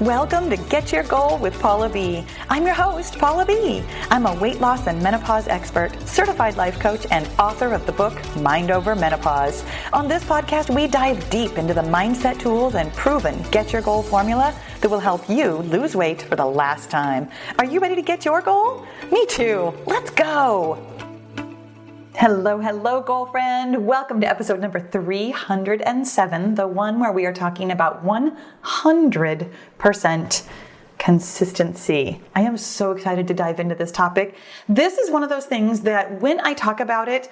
Welcome to Get Your Goal with Paula B. I'm your host, Paula B. I'm a weight loss and menopause expert, certified life coach, and author of the book, Mind Over Menopause. On this podcast, we dive deep into the mindset tools and proven Get Your Goal formula that will help you lose weight for the last time. Are you ready to get your goal? Me too. Let's go. Hello, goal friend. Welcome to episode number 307, the one where we are talking about 100% consistency. I am so excited to dive into this topic. This is one of those things that when I talk about it,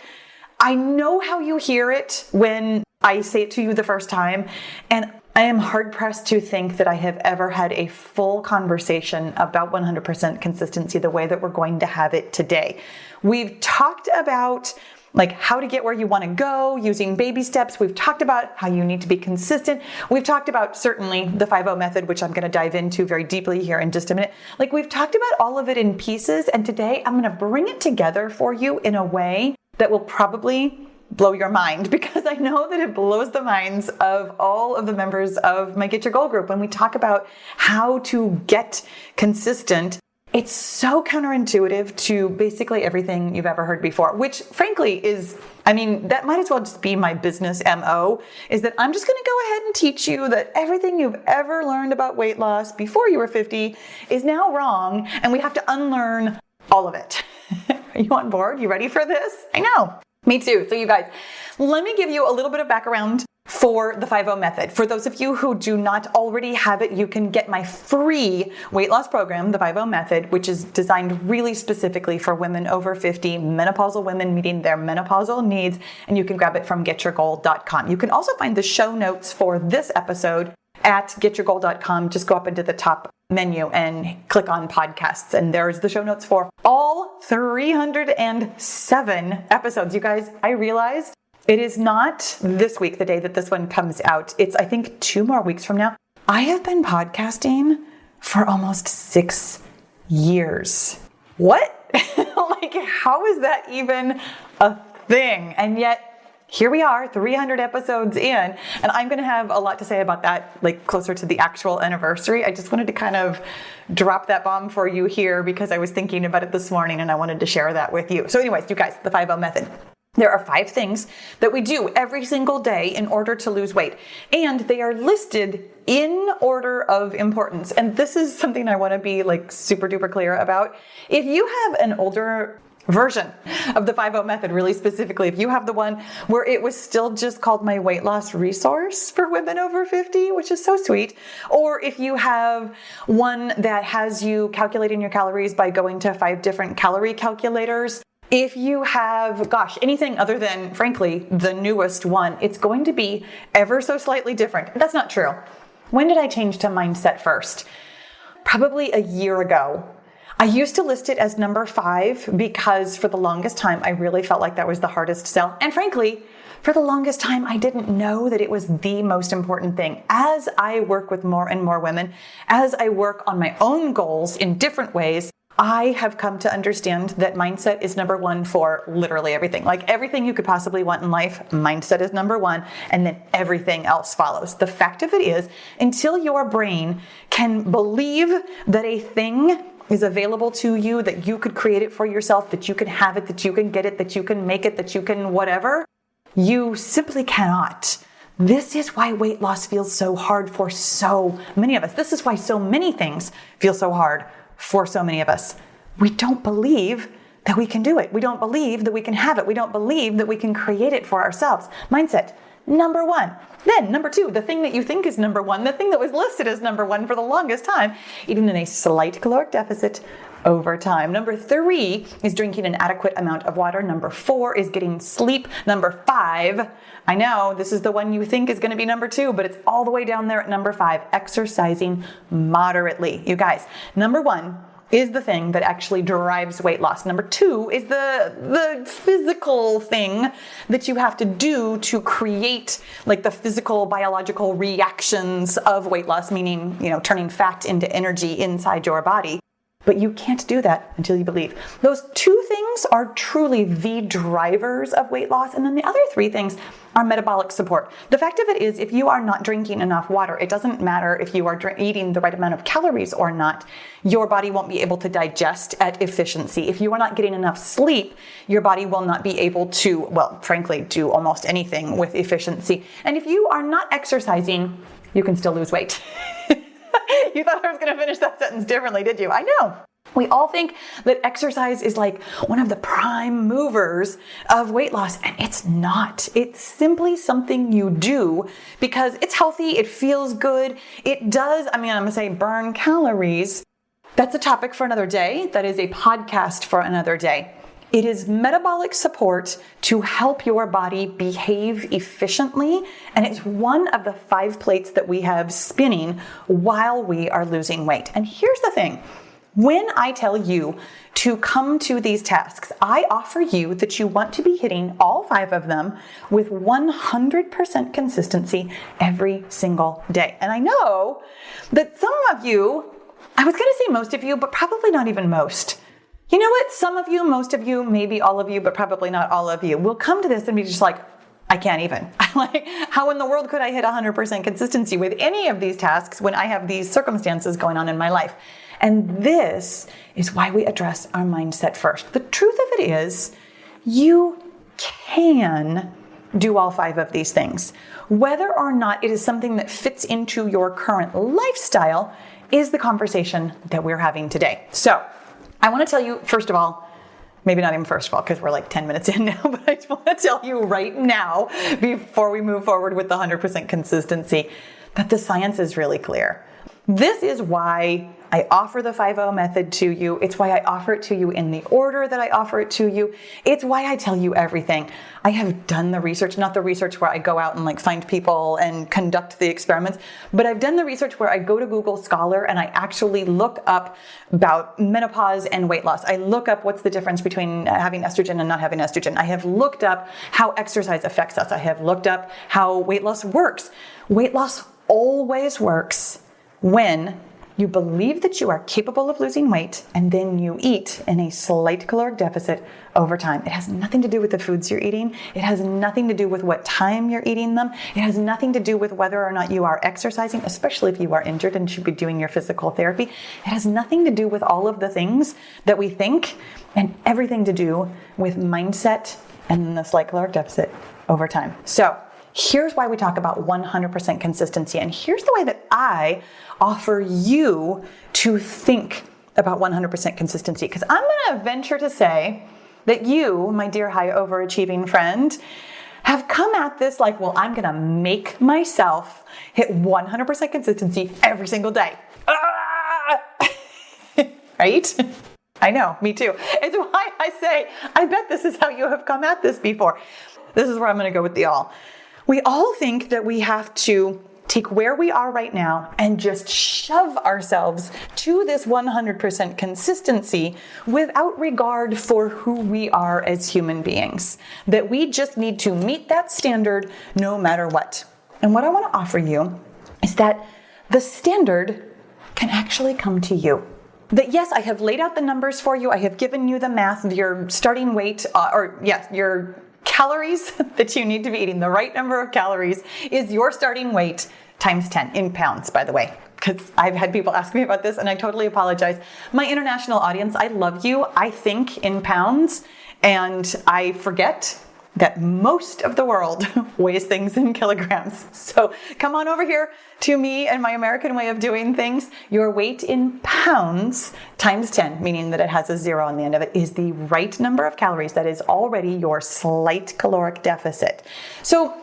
I know how you hear it when I say it to you the first time, and I am hard-pressed to think that I have ever had a full conversation about 100% consistency the way that we're going to have it today. We've talked about how to get where you want to go using baby steps. We've talked about how you need to be consistent. We've talked about certainly the 5-0 method, which I'm going to dive into very deeply here in just a minute. We've talked about all of it in pieces, and today I'm going to bring it together for you in a way that will probably blow your mind, because I know that it blows the minds of all of the members of my Get Your Goal group when we talk about how to get consistent. It's so counterintuitive to basically everything you've ever heard before, which frankly is, that might as well just be my business MO, is that I'm just going to go ahead and teach you that everything you've ever learned about weight loss before you were 50 is now wrong, and we have to unlearn all of it. Are you on board? You ready for this? I know. Me too. So you guys, let me give you a little bit of background for the 5-0 method. For those of you who do not already have it, you can get my free weight loss program, the 5-0 method, which is designed really specifically for women over 50, menopausal women meeting their menopausal needs, and you can grab it from getyourgoal.com. You can also find the show notes for this episode at getyourgoal.com. Just go up into the top menu and click on podcasts, and there's the show notes for all 307 episodes. You guys, I realized it is not this week, the day that this one comes out. It's, I think, 2 more weeks from now. I have been podcasting for almost 6 years. What? How is that even a thing? And yet, here we are, 300 episodes in, and I'm going to have a lot to say about that, closer to the actual anniversary. I just wanted to kind of drop that bomb for you here because I was thinking about it this morning and I wanted to share that with you. So anyways, you guys, the 5-0 method. There are 5 things that we do every single day in order to lose weight, and they are listed in order of importance. And this is something I want to be super duper clear about. If you have an older version of the 5-0 method, really specifically, if you have the one where it was still just called my weight loss resource for women over 50, which is so sweet, or if you have one that has you calculating your calories by going to 5 different calorie calculators, if you have, anything other than, frankly, the newest one, it's going to be ever so slightly different. That's not true. When did I change to mindset first? Probably a year ago. I used to list it as number 5 because for the longest time, I really felt like that was the hardest sell. And frankly, for the longest time, I didn't know that it was the most important thing. As I work with more and more women, as I work on my own goals in different ways, I have come to understand that mindset is number 1 for literally everything. Everything you could possibly want in life, mindset is number 1, and then everything else follows. The fact of it is, until your brain can believe that a thing is available to you, that you could create it for yourself, that you can have it, that you can get it, that you can make it, that you can whatever, you simply cannot. This is why weight loss feels so hard for so many of us. This is why so many things feel so hard for so many of us. We don't believe that we can do it. We don't believe that we can have it. We don't believe that we can create it for ourselves. Mindset, number 1. Then number 2, the thing that you think is number 1, the thing that was listed as number 1 for the longest time, eating in a slight caloric deficit over time. Number 3 is drinking an adequate amount of water. Number 4 is getting sleep. Number 5, I know this is the one you think is going to be number 2, but it's all the way down there at number 5, exercising moderately. You guys, number 1 is the thing that actually drives weight loss. Number 2 is the physical thing that you have to do to create the physical biological reactions of weight loss, meaning, turning fat into energy inside your body. But you can't do that until you believe. Those two things are truly the drivers of weight loss. And then the other three things are metabolic support. The fact of it is, if you are not drinking enough water, it doesn't matter if you are eating the right amount of calories or not, your body won't be able to digest at efficiency. If you are not getting enough sleep, your body will not be able to, well, frankly, do almost anything with efficiency. And if you are not exercising, you can still lose weight. You thought I was going to finish that sentence differently, did you? I know. We all think that exercise is like one of the prime movers of weight loss, and it's not. It's simply something you do because it's healthy, it feels good, it does, I'm going to say burn calories. That's a topic for another day. That is a podcast for another day. It is metabolic support to help your body behave efficiently, and it's one of the 5 plates that we have spinning while we are losing weight. And here's the thing. When I tell you to come to these tasks, I offer you that you want to be hitting all 5 of them with 100% consistency every single day. And I know that some of you, I was going to say most of you, but probably not even most. You know what? Some of you, most of you, maybe all of you, but probably not all of you will come to this and be just like, I can't even. Like, how in the world could I hit 100% consistency with any of these tasks when I have these circumstances going on in my life? And this is why we address our mindset first. The truth of it is, you can do all 5 of these things. Whether or not it is something that fits into your current lifestyle is the conversation that we're having today. So I want to tell you, first of all, maybe not even first of all, because we're like 10 minutes in now, but I just want to tell you right now, before we move forward with the 100% consistency, that the science is really clear. This is why I offer the 5-0 method to you. It's why I offer it to you in the order that I offer it to you. It's why I tell you everything. I have done the research, not the research where I go out and like find people and conduct the experiments, but I've done the research where I go to Google Scholar and I actually look up about menopause and weight loss. I look up what's the difference between having estrogen and not having estrogen. I have looked up how exercise affects us. I have looked up how weight loss works. Weight loss always works when you believe that you are capable of losing weight and then you eat in a slight caloric deficit over time. It has nothing to do with the foods you're eating. It has nothing to do with what time you're eating them. It has nothing to do with whether or not you are exercising, especially if you are injured and should be doing your physical therapy. It has nothing to do with all of the things that we think, and everything to do with mindset and the slight caloric deficit over time. So here's why we talk about 100% consistency. And here's the way that I offer you to think about 100% consistency. Because I'm going to venture to say that you, my dear high overachieving friend, have come at this like, well, I'm going to make myself hit 100% consistency every single day. Right? I know, me too. It's why I say, I bet this is how you have come at this before. This is where I'm going to go with the all. We all think that we have to take where we are right now and just shove ourselves to this 100% consistency without regard for who we are as human beings. That we just need to meet that standard no matter what. And what I want to offer you is that the standard can actually come to you. That yes, I have laid out the numbers for you. I have given you the math, your starting weight, your calories that you need to be eating, the right number of calories is your starting weight times 10 in pounds, by the way, because I've had people ask me about this and I totally apologize. My international audience, I love you. I think in pounds and I forget that most of the world weighs things in kilograms. So come on over here to me and my American way of doing things. Your weight in pounds times 10, meaning that it has a 0 on the end of it, is the right number of calories. That is already your slight caloric deficit. So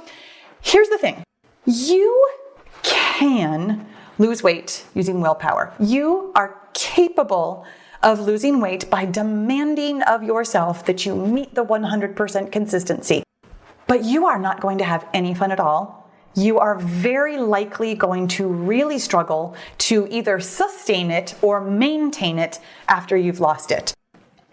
here's the thing. You can lose weight using willpower. You are capable of losing weight by demanding of yourself that you meet the 100% consistency. But you are not going to have any fun at all. You are very likely going to really struggle to either sustain it or maintain it after you've lost it.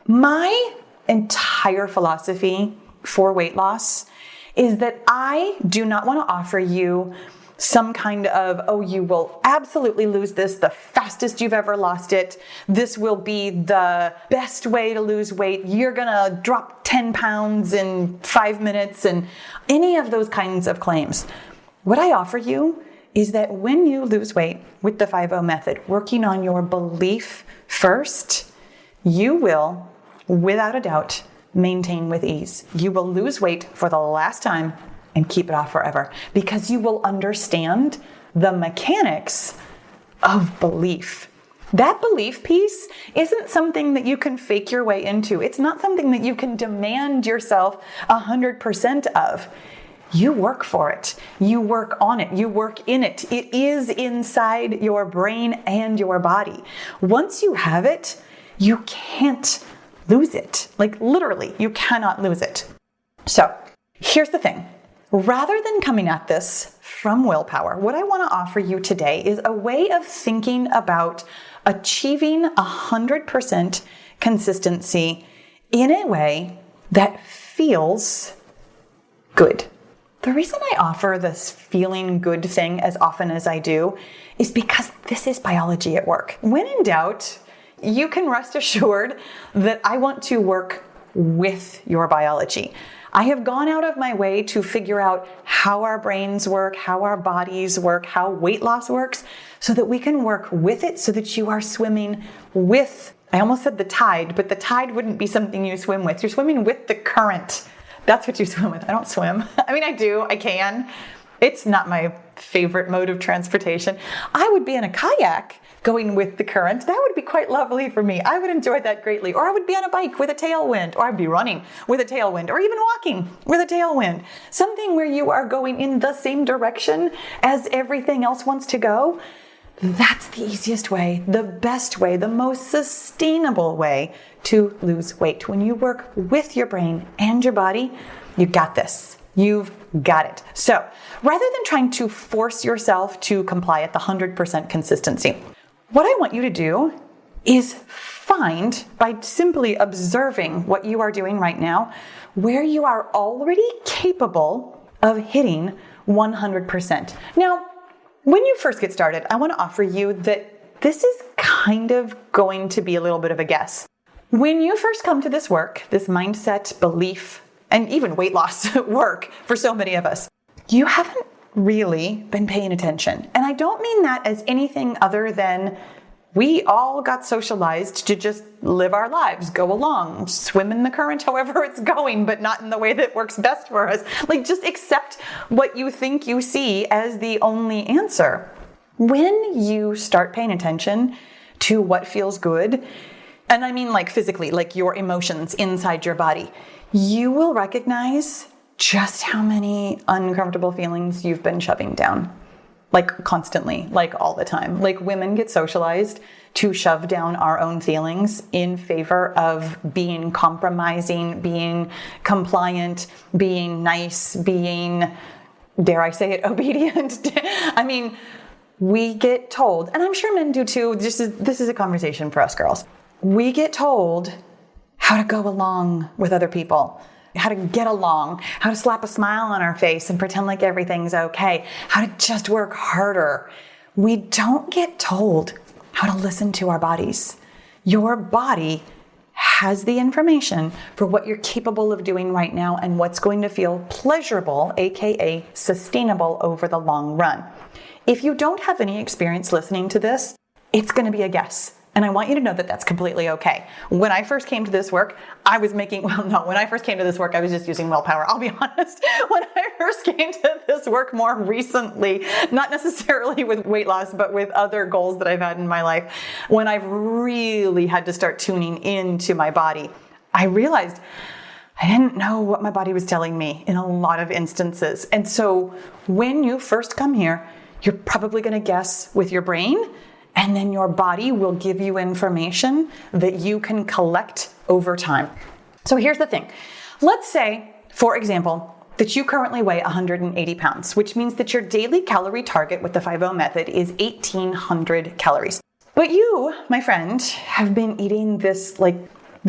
My entire philosophy for weight loss is that I do not want to offer you some kind of, oh, you will absolutely lose this the fastest you've ever lost it. This will be the best way to lose weight. You're going to drop 10 pounds in 5 minutes, and any of those kinds of claims. What I offer you is that when you lose weight with the 5-0 method, working on your belief first, you will, without a doubt, maintain with ease. You will lose weight for the last time and keep it off forever, because you will understand the mechanics of belief. That belief piece isn't something that you can fake your way into. It's not something that you can demand yourself 100% of. You work for it. You work on it. You work in it. It is inside your brain and your body. Once you have it, you can't lose it. Like literally, you cannot lose it. So here's the thing. Rather than coming at this from willpower, what I want to offer you today is a way of thinking about achieving 100% consistency in a way that feels good. The reason I offer this feeling good thing as often as I do is because this is biology at work. When in doubt, you can rest assured that I want to work with your biology. I have gone out of my way to figure out how our brains work, how our bodies work, how weight loss works, so that we can work with it, so that you are swimming with, I almost said the tide, but the tide wouldn't be something you swim with. You're swimming with the current. That's what you swim with. I don't swim. I mean, I do. I can. It's not my favorite mode of transportation. I would be in a kayak going with the current. That would be quite lovely for me. I would enjoy that greatly. Or I would be on a bike with a tailwind, or I'd be running with a tailwind, or even walking with a tailwind. Something where you are going in the same direction as everything else wants to go. That's the easiest way, the best way, the most sustainable way to lose weight. When you work with your brain and your body, you got this. You've got it. So rather than trying to force yourself to comply at the 100% consistency, what I want you to do is find, by simply observing what you are doing right now, where you are already capable of hitting 100%. Now, when you first get started, I want to offer you that this is kind of going to be a little bit of a guess. When you first come to this work, this mindset, belief, and even weight loss work for so many of us, you haven't really been paying attention. And I don't mean that as anything other than we all got socialized to just live our lives, go along, swim in the current however it's going, but not in the way that works best for us. Like, just accept what you think you see as the only answer. When you start paying attention to what feels good, and I mean like physically, like your emotions inside your body, you will recognize just how many uncomfortable feelings you've been shoving down. Like constantly, like all the time. Like women get socialized to shove down our own feelings in favor of being compromising, being compliant, being nice, being, dare I say it, obedient. I mean, we get told, and I'm sure men do too, this is a conversation for us girls. We get told how to go along with other people, how to get along, how to slap a smile on our face and pretend like everything's okay, how to just work harder. We don't get told how to listen to our bodies. Your body has the information for what you're capable of doing right now and what's going to feel pleasurable, aka sustainable over the long run. If you don't have any experience listening to this, it's going to be a guess. And I want you to know that that's completely okay. When I first came to this work, when I first came to this work, I was just using willpower. I'll be honest. When I first came to this work more recently, not necessarily with weight loss, but with other goals that I've had in my life, when I've really had to start tuning into my body, I realized I didn't know what my body was telling me in a lot of instances. And so when you first come here, you're probably going to guess with your brain, and then your body will give you information that you can collect over time. So here's the thing. Let's say, for example, that you currently weigh 180 pounds, which means that your daily calorie target with the 5-0 method is 1,800 calories. But you, my friend, have been eating this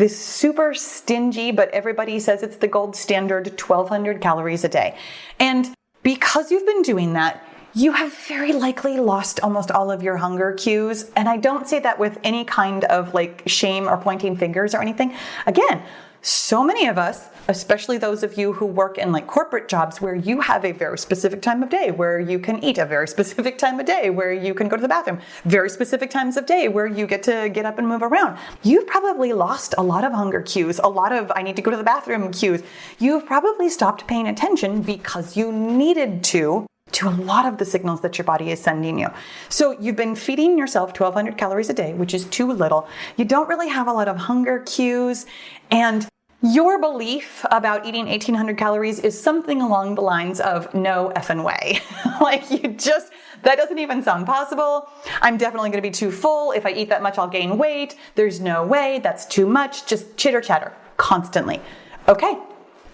super stingy, but everybody says it's the gold standard 1,200 calories a day. And because you've been doing that, you have very likely lost almost all of your hunger cues. And I don't say that with any kind of like shame or pointing fingers or anything. Again, so many of us, especially those of you who work in like corporate jobs where you have a very specific time of day where you can eat, a very specific time of day where you can go to the bathroom, very specific times of day where you get to get up and move around. You've probably lost a lot of hunger cues, a lot of I need to go to the bathroom cues. You've probably stopped paying attention because you needed to a lot of the signals that your body is sending you. So you've been feeding yourself 1,200 calories a day, which is too little. You don't really have a lot of hunger cues, and your belief about eating 1,800 calories is something along the lines of no effing way. Like that doesn't even sound possible. I'm definitely going to be too full. If I eat that much, I'll gain weight. There's no way. That's too much. Just chitter chatter constantly. Okay.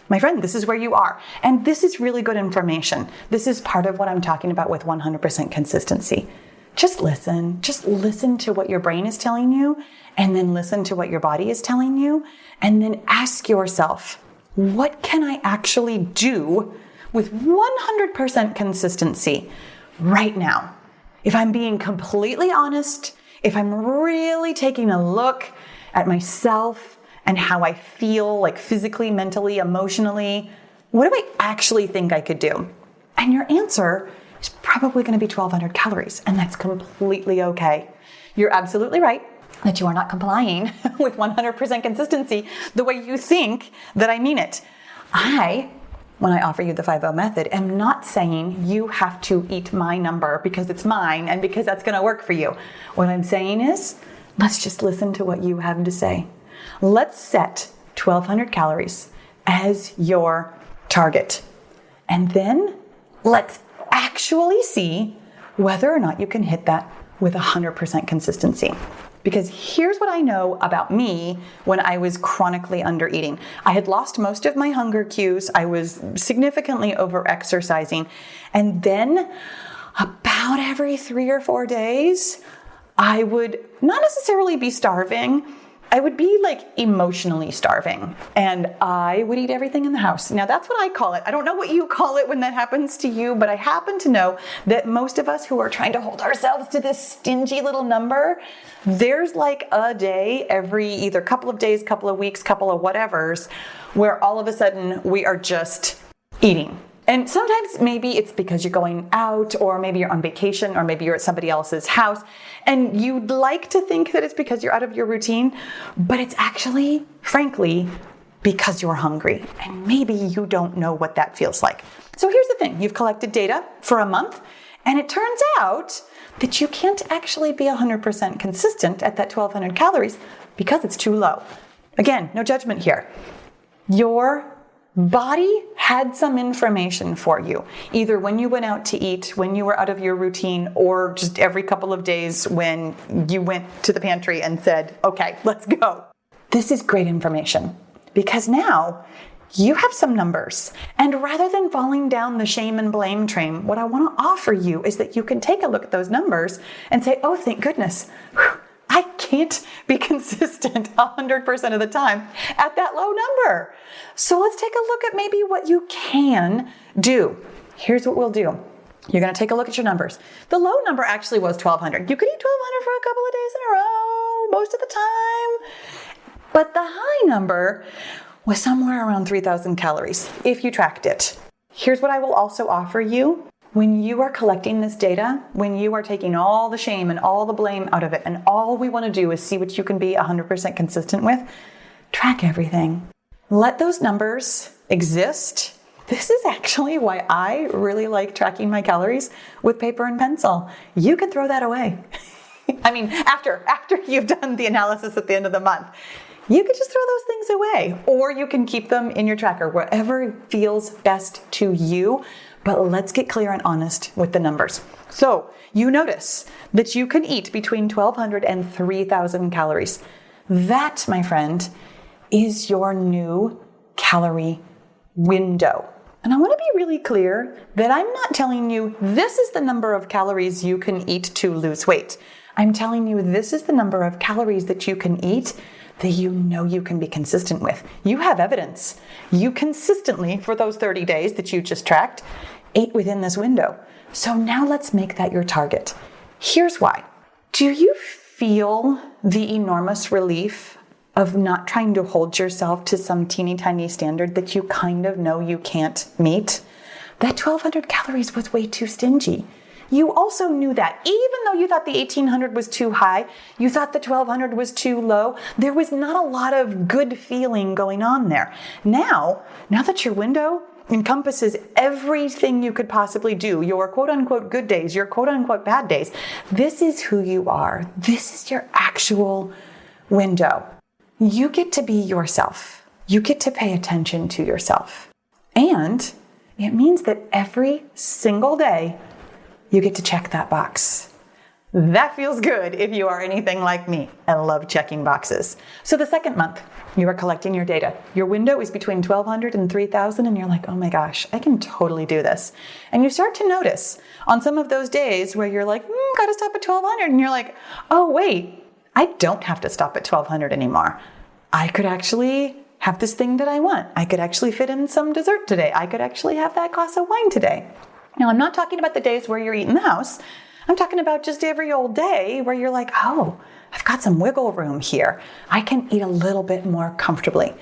My friend, this is where you are. And this is really good information. This is part of what I'm talking about with 100% consistency. Just listen to what your brain is telling you, and then listen to what your body is telling you, and then ask yourself, what can I actually do with 100% consistency right now? If I'm being completely honest, if I'm really taking a look at myself and how I feel, like physically, mentally, emotionally, what do I actually think I could do? And your answer is probably going to be 1,200 calories, and that's completely okay. You're absolutely right that you are not complying with 100% consistency the way you think that I mean it. When I offer you the 5-0 method, am not saying you have to eat my number because it's mine and because that's going to work for you. What I'm saying is, let's just listen to what you have to say. Let's set 1,200 calories as your target. And then let's actually see whether or not you can hit that with 100% consistency. Because here's what I know about me when I was chronically undereating. I had lost most of my hunger cues. I was significantly over-exercising. And then about every 3 or 4 days, I would not necessarily be starving. I would be like emotionally starving, and I would eat everything in the house. Now that's what I call it. I don't know what you call it when that happens to you, but I happen to know that most of us who are trying to hold ourselves to this stingy little number, there's like a day every either couple of days, couple of weeks, couple of whatevers, where all of a sudden we are just eating. And sometimes maybe it's because you're going out, or maybe you're on vacation, or maybe you're at somebody else's house, and you'd like to think that it's because you're out of your routine, but it's actually, frankly, because you're hungry. And maybe you don't know what that feels like. So here's the thing. You've collected data for a month, and it turns out that you can't actually be 100% consistent at that 1,200 calories because it's too low. Again, no judgment here. Your body had some information for you, either when you went out to eat, when you were out of your routine, or just every couple of days when you went to the pantry and said, okay, let's go. This is great information because now you have some numbers. And rather than falling down the shame and blame train, what I want to offer you is that you can take a look at those numbers and say, oh, thank goodness. I can't be consistent 100% of the time at that low number. So let's take a look at maybe what you can do. Here's what we'll do. You're going to take a look at your numbers. The low number actually was 1,200. You could eat 1,200 for a couple of days in a row, most of the time. But the high number was somewhere around 3,000 calories if you tracked it. Here's what I will also offer you. When you are collecting this data, when you are taking all the shame and all the blame out of it, and all we want to do is see what you can be 100% consistent with, track everything. Let those numbers exist. This is actually why I really like tracking my calories with paper and pencil. You can throw that away. I mean, after you've done the analysis at the end of the month, you can just throw those things away, or you can keep them in your tracker, wherever feels best to you. But let's get clear and honest with the numbers. So you notice that you can eat between 1,200 and 3,000 calories. That, my friend, is your new calorie window. And I want to be really clear that I'm not telling you this is the number of calories you can eat to lose weight. I'm telling you this is the number of calories that you can eat that you know you can be consistent with. You have evidence. You consistently, for those 30 days that you just tracked, ate within this window. So now let's make that your target. Here's why. Do you feel the enormous relief of not trying to hold yourself to some teeny tiny standard that you kind of know you can't meet? That 1,200 calories was way too stingy. You also knew that. Even though you thought the 1,800 was too high, you thought the 1,200 was too low, there was not a lot of good feeling going on there. Now that your window encompasses everything you could possibly do, your quote unquote good days, your quote unquote bad days, this is who you are. This is your actual window. You get to be yourself. You get to pay attention to yourself. And it means that every single day, you get to check that box. That feels good if you are anything like me and love checking boxes. So the second month, you are collecting your data. Your window is between 1,200 and 3,000, and you're like, oh my gosh, I can totally do this. And you start to notice on some of those days where you're like, gotta stop at 1,200, and you're like, oh wait, I don't have to stop at 1,200 anymore. I could actually have this thing that I want. I could actually fit in some dessert today. I could actually have that glass of wine today. Now, I'm not talking about the days where you're eating the house. I'm talking about just every old day where you're like, oh, I've got some wiggle room here. I can eat a little bit more comfortably.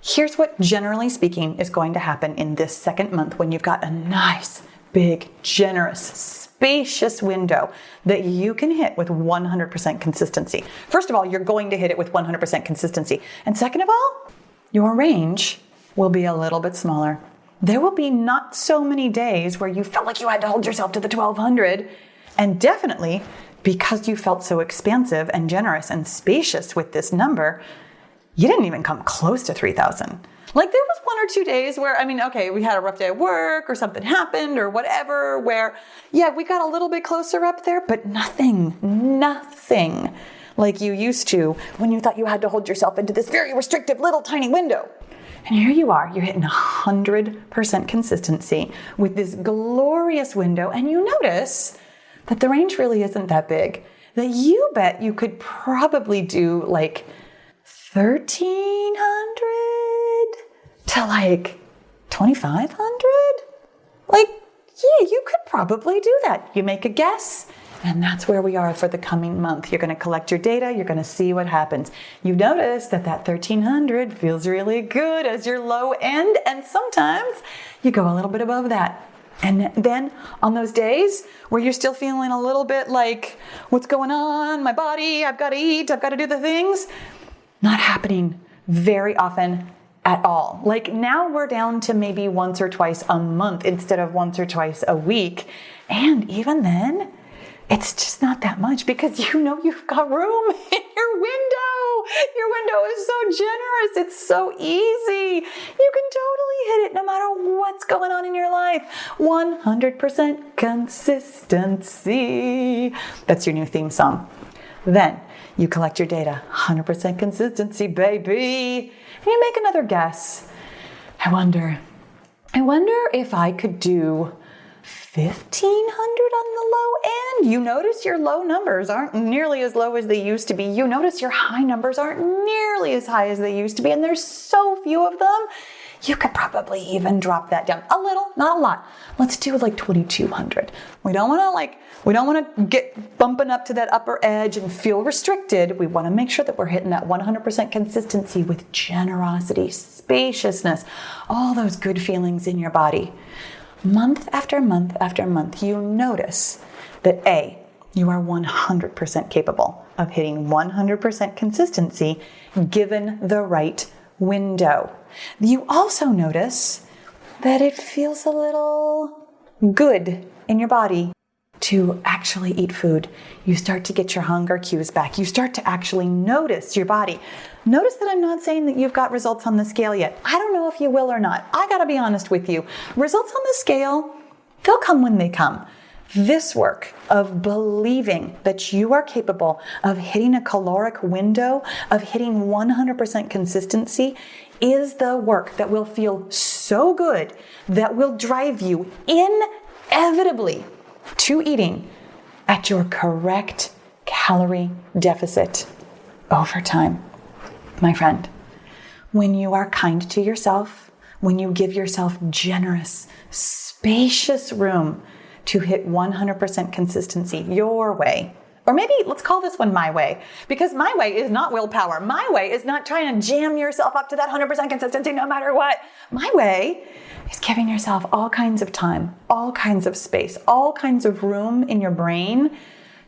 Here's what, generally speaking, is going to happen in this second month when you've got a nice, big, generous, spacious window that you can hit with 100% consistency. First of all, you're going to hit it with 100% consistency. And second of all, your range will be a little bit smaller. There will be not so many days where you felt like you had to hold yourself to the 1,200. And definitely, because you felt so expansive and generous and spacious with this number, you didn't even come close to 3,000. Like there was 1 or 2 days where, we had a rough day at work or something happened or whatever, where, we got a little bit closer up there, but nothing like you used to when you thought you had to hold yourself into this very restrictive little tiny window. And here you are, you're hitting 100% consistency with this glorious window, and you notice that the range really isn't that big. That you bet you could probably do like 1,300 to like 2,500? You could probably do that. You make a guess, and that's where we are for the coming month. You're going to collect your data. You're going to see what happens. You notice that 1,300 feels really good as your low end, and sometimes you go a little bit above that. And then on those days where you're still feeling a little bit like, what's going on? My body, I've got to eat, I've got to do the things. Not happening very often at all. Like now we're down to maybe once or twice a month instead of once or twice a week. And even then, it's just not that much because you know you've got room in your window. Your window is so generous. It's so easy. You can totally hit it no matter what's going on in your life. 100% consistency. That's your new theme song. Then you collect your data. 100% consistency, baby. And you make another guess. I wonder if I could do 1,500 on the low end. You notice your low numbers aren't nearly as low as they used to be. You notice your high numbers aren't nearly as high as they used to be. And there's so few of them. You could probably even drop that down a little, not a lot. Let's do like 2,200. We don't want to get bumping up to that upper edge and feel restricted. We want to make sure that we're hitting that 100% consistency with generosity, spaciousness, all those good feelings in your body. Month after month after month, you notice that A, you are 100% capable of hitting 100% consistency given the right window. You also notice that it feels a little good in your body to actually eat food. You start to get your hunger cues back. You start to actually notice your body. Notice that I'm not saying that you've got results on the scale yet. I don't know if you will or not. I gotta be honest with you. Results on the scale, they'll come when they come. This work of believing that you are capable of hitting a caloric window, of hitting 100% consistency, is the work that will feel so good that will drive you inevitably to eating at your correct calorie deficit over time. My friend, when you are kind to yourself, when you give yourself generous, spacious room to hit 100% consistency your way. Or maybe let's call this one my way, because my way is not willpower. My way is not trying to jam yourself up to that 100% consistency no matter what. My way is giving yourself all kinds of time, all kinds of space, all kinds of room in your brain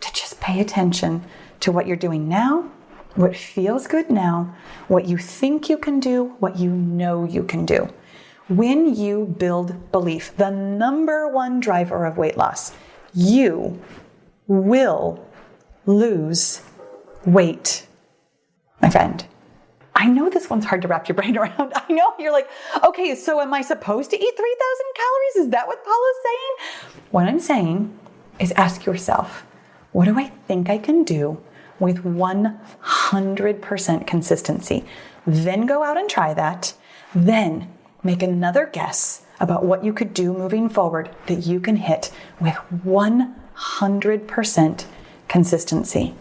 to just pay attention to what you're doing now, what feels good now, what you think you can do, what you know you can do. When you build belief, the number one driver of weight loss, you will lose weight. My friend, I know this one's hard to wrap your brain around. I know you're like, okay, so am I supposed to eat 3,000 calories? Is that what Paula's saying? What I'm saying is ask yourself, what do I think I can do with 100% consistency? Then go out and try that. Then make another guess about what you could do moving forward that you can hit with 100% consistency.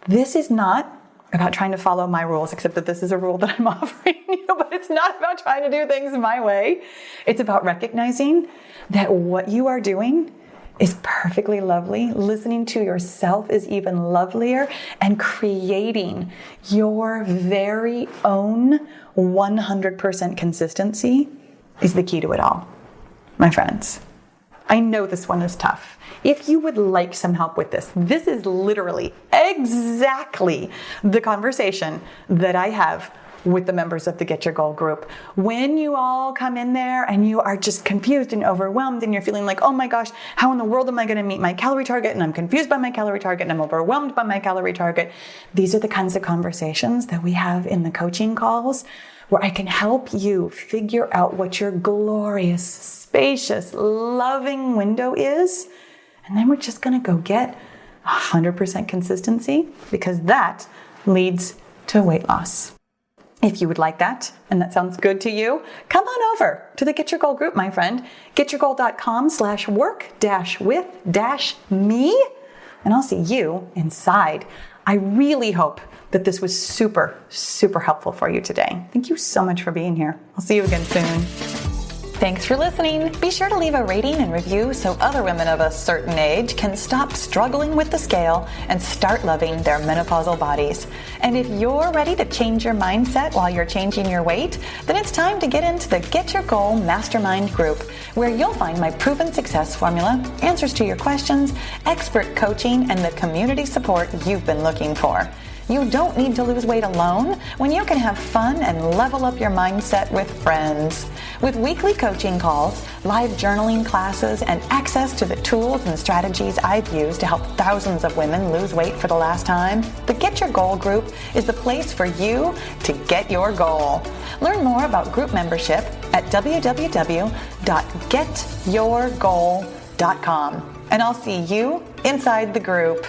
This is not about trying to follow my rules, except that this is a rule that I'm offering you, but it's not about trying to do things my way. It's about recognizing that what you are doing is perfectly lovely. Listening to yourself is even lovelier, and creating your very own 100% consistency is the key to it all. My friends, I know this one is tough. If you would like some help with this, this is literally exactly the conversation that I have with the members of the Get Your Goal group. When you all come in there and you are just confused and overwhelmed and you're feeling like, oh my gosh, how in the world am I going to meet my calorie target? And I'm confused by my calorie target and I'm overwhelmed by my calorie target. These are the kinds of conversations that we have in the coaching calls, where I can help you figure out what your glorious, spacious, loving window is. And then we're just going to go get 100% consistency, because that leads to weight loss. If you would like that, and that sounds good to you, come on over to the Get Your Goal group, my friend. getyourgoal.com/work-with-me, and I'll see you inside. I really hope that this was super, super helpful for you today. Thank you so much for being here. I'll see you again soon. Thanks for listening. Be sure to leave a rating and review so other women of a certain age can stop struggling with the scale and start loving their menopausal bodies. And if you're ready to change your mindset while you're changing your weight, then it's time to get into the Get Your Goal Mastermind group, where you'll find my proven success formula, answers to your questions, expert coaching, and the community support you've been looking for. You don't need to lose weight alone when you can have fun and level up your mindset with friends. With weekly coaching calls, live journaling classes, and access to the tools and strategies I've used to help thousands of women lose weight for the last time, the Get Your Goal group is the place for you to get your goal. Learn more about group membership at www.getyourgoal.com. And I'll see you inside the group.